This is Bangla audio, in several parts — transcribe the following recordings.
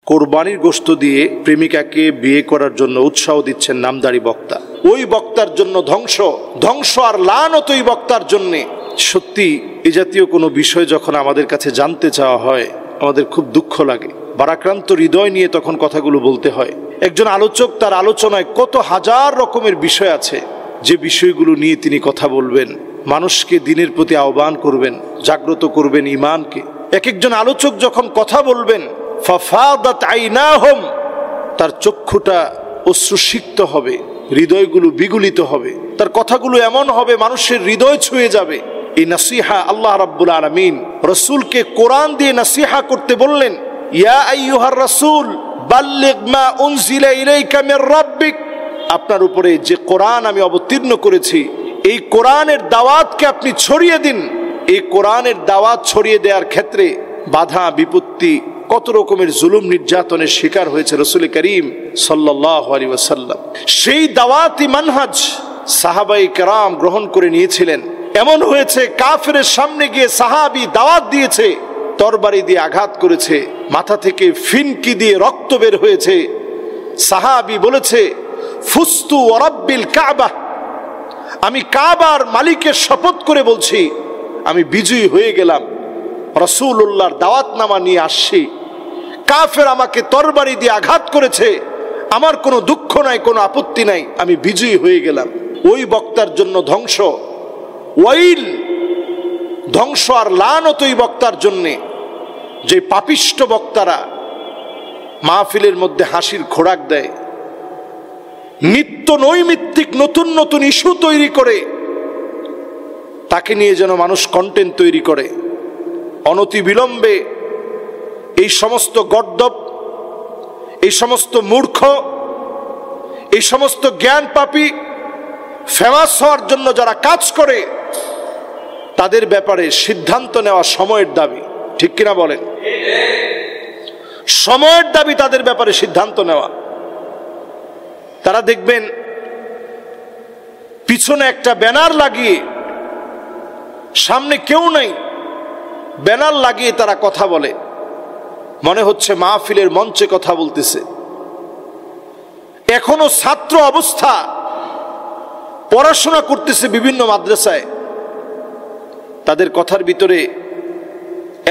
কোরবানির গোশত দিয়ে প্রেমিকাকে বিয়ে করার জন্য উৎসাহ দিচ্ছেন নামদারি বক্তা। ওই বক্তার জন্য ধ্বংস আর লানত ওই বক্তার জন্যে। সত্যি এ জাতীয় কোনো বিষয় যখন আমাদের কাছে জানতে চাওয়া হয় আমাদের খুব দুঃখ লাগে, ভারাক্রান্ত হৃদয় নিয়ে তখন কথাগুলো বলতে হয়। একজন আলোচক তার আলোচনায় কত হাজার রকমের বিষয় আছে, যে বিষয়গুলো নিয়ে তিনি কথা বলবেন, মানুষকে দিনের প্রতি আহ্বান করবেন, জাগ্রত করবেন ঈমানকে। এক একজন আলোচক যখন কথা বলবেন ফাফাদাত আইনাহুম, তার চক্ষুটা অশ্রুসিক্ত হবে, হৃদয়গুলো বিগলিত হবে, তার কথাগুলো এমন হবে মানুষের হৃদয় ছুঁয়ে যাবে। এই নাসিহা আল্লাহ রাব্বুল আলামিন রাসূলকে কোরআন দিয়ে নাসিহা করতে বললেন, ইয়া আইয়ুহার রাসূল বাল্লিগ মা উনজিলা ইলাইকা মির রাব্বিক, আপনার উপরে যে কোরআন আমি অবতীর্ণ করেছি এই কোরআনের দাওয়াতকে আপনি ছড়িয়ে দিন। এই কোরআনের দাওয়াত ছড়িয়ে দেওয়ার ক্ষেত্রে বাধা বিপত্তি, কত রকমের জুলুম নির্যাতনের শিকার হয়েছে রাসূল করিম সাল্লাল্লাহু আলাইহি ওয়াসাল্লাম। সেই দাওয়াতি মানহাজ সাহাবায়ে কেরাম গ্রহণ করে নিয়েছিলেন। এমন হয়েছে কাফেরের সামনে গিয়ে সাহাবী দাওয়াত দিয়েছে, তরবারি দিয়ে আঘাত করেছে, মাথা থেকে ফিনকি দিয়ে রক্ত বের হয়েছে। সাহাবী বলেছে, ফুস্তু ওয়া রাব্বিল কাবা, আমি কাবার মালিকের শপথ করে বলছি আমি বিজয়ী হয়ে গেলাম, রাসূলুল্লাহর দাওয়াতনামা নিয়ে আসছি, কাফের আমাকে তরবারি দিয়ে আঘাত করেছে, আমার কোনো দুঃখ নাই, কোনো আপত্তি নাই, আমি বিজয়ী হয়ে গেলাম। ওই বক্তার জন্য ওয়াইল, ধ্বংস আর লানত ওই বক্তার জন্যে, যে পাপিষ্ট বক্তারা মাহফিলের মধ্যে হাসির খোরাক দেয়, নিত্য নৈমিত্তিক নতুন নতুন ইস্যু তৈরি করে তাকে নিয়ে যেন মানুষ কন্টেন্ট তৈরি করে। অনতি বিলম্বে এই সমস্ত গর্দভ, এই সমস্ত মূর্খ, এই সমস্ত জ্ঞান পাপী ফেমাস হওয়ার জন্য যারা কাজ করে তাদের ব্যাপারে সিদ্ধান্ত নেওয়া সময়ের দাবি, ঠিক কিনা বলেন? সময়ের দাবি তাদের ব্যাপারে সিদ্ধান্ত নেওয়া। তারা দেখবেন পিছনে একটা ব্যানার লাগিয়ে, সামনে কেউ নাই, ব্যানার লাগিয়ে তারা কথা বলে, মনে হচ্ছে মাহফিলের মঞ্চে কথা বলতেছে। এখনো ছাত্র অবস্থা, পড়াশোনা করতেছে বিভিন্ন মাদ্রাসায়, তাদের কথার ভিতরে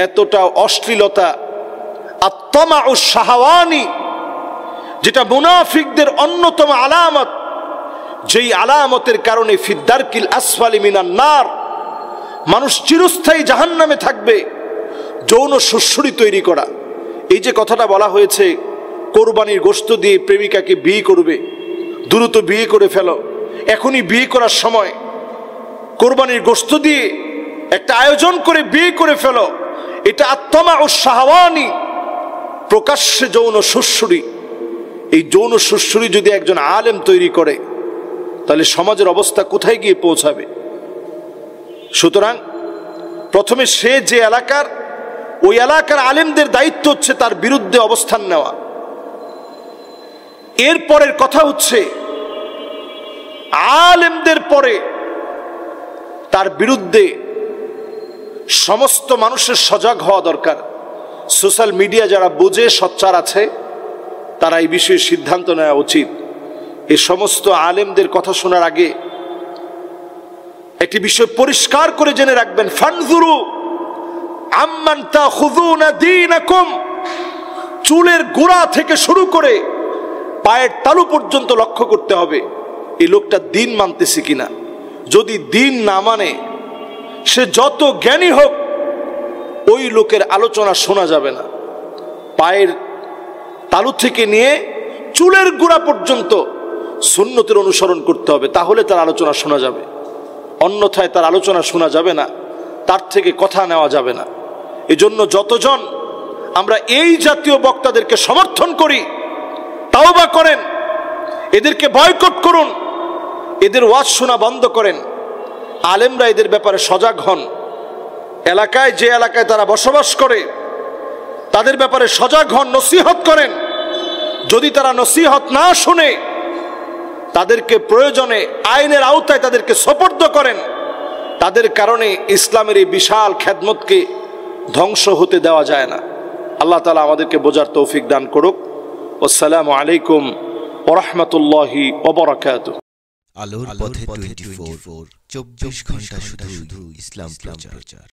এতটা অশ্লীলতা, আত্মাউ শাহওয়ানি, যেটা মুনাফিকদের অন্যতম আলামত, যেই আলামতের কারণে ফিদ্দারকিল আসফালি মিনান নার, মানুষ চিরস্থায়ী জাহান্নামে থাকবে। যৌন সুশ্রুতি তৈরি করা, এই যে কথাটা বলা হয়েছে কোরবানির গোশত দিয়ে প্রেমিকাকে বিয়ে করবে, দ্রুত বিয়ে করে ফেলো, এখনই বিয়ে করার সময়, কোরবানির গোশত দিয়ে একটা আয়োজন করে বিয়ে করে ফেলো, এটা আত্মাউ শাহওয়ানি, প্রকাশ্যে যৌন সুশ্রুতি। এই যৌন সুশ্রুতি যদি একজন আলেম তৈরি করে তাহলে সমাজের অবস্থা কোথায় গিয়ে পৌঁছাবে? সুতরাং প্রথমে সে যে এলাকার, ওই এলাকার আলেমদের দায়িত্ব হচ্ছে তার বিরুদ্ধে অবস্থান নেওয়া। এরপরের কথা হচ্ছে আলেমদের পরে তার বিরুদ্ধে সমস্ত মানুষের সজাগ হওয়া দরকার। সোশ্যাল মিডিয়া যারা বুঝে সোচ্চার আছে তারা এই বিষয়ে সিদ্ধান্ত নেওয়া উচিত। এই সমস্ত আলেমদের কথা শোনার আগে একটি বিষয় পরিষ্কার করে জেনে রাখবেন, ফানজুরু আম্মান তাখুযুনা দীনাকুম, চুলের গোড়া থেকে শুরু করে পায়ের তালু পর্যন্ত লক্ষ্য করতে হবে এই লোকটা দিন মানতেছে কিনা। যদি দিন না মানে সে যত জ্ঞানী হোক ওই লোকের আলোচনা শোনা যাবে না। পায়ের তালু থেকে নিয়ে চুলের গোড়া পর্যন্ত সুন্নতের অনুসরণ করতে হবে, তাহলে তার আলোচনা শোনা যাবে, অন্যথায় তার আলোচনা শোনা যাবে না, তার থেকে কথা নেওয়া যাবে না। এজন্য যতজন আমরা এই জাতীয় বক্তাদেরকে সমর্থন করি, তাওবা করেন, এদেরকে বয়কট করুন, এদের ওয়াজ শোনা বন্ধ করেন, আলেমরা এদের ব্যাপারে সজাগ হন। এলাকায় যে এলাকায় তারা বসবাস করে তাদের ব্যাপারে সজাগ হন, নসিহত করেন। যদি তারা নসিহত না শুনে তাদেরকে প্রয়োজনে আইনের আওতায় তাদেরকে সোপর্দ করেন। তাদের কারণে ইসলামের এই বিশাল খেদমতকে ধ্বংস হতে দেওয়া যায় না। আল্লাহ তাআলা আমাদেরকে বোঝার তৌফিক দান করুক। আসসালামু আলাইকুম ওয়া রাহমাতুল্লাহি ওয়া বারাকাতুহু। আলোর পথে 24 ঘন্টা শুধু ইসলাম প্রচার।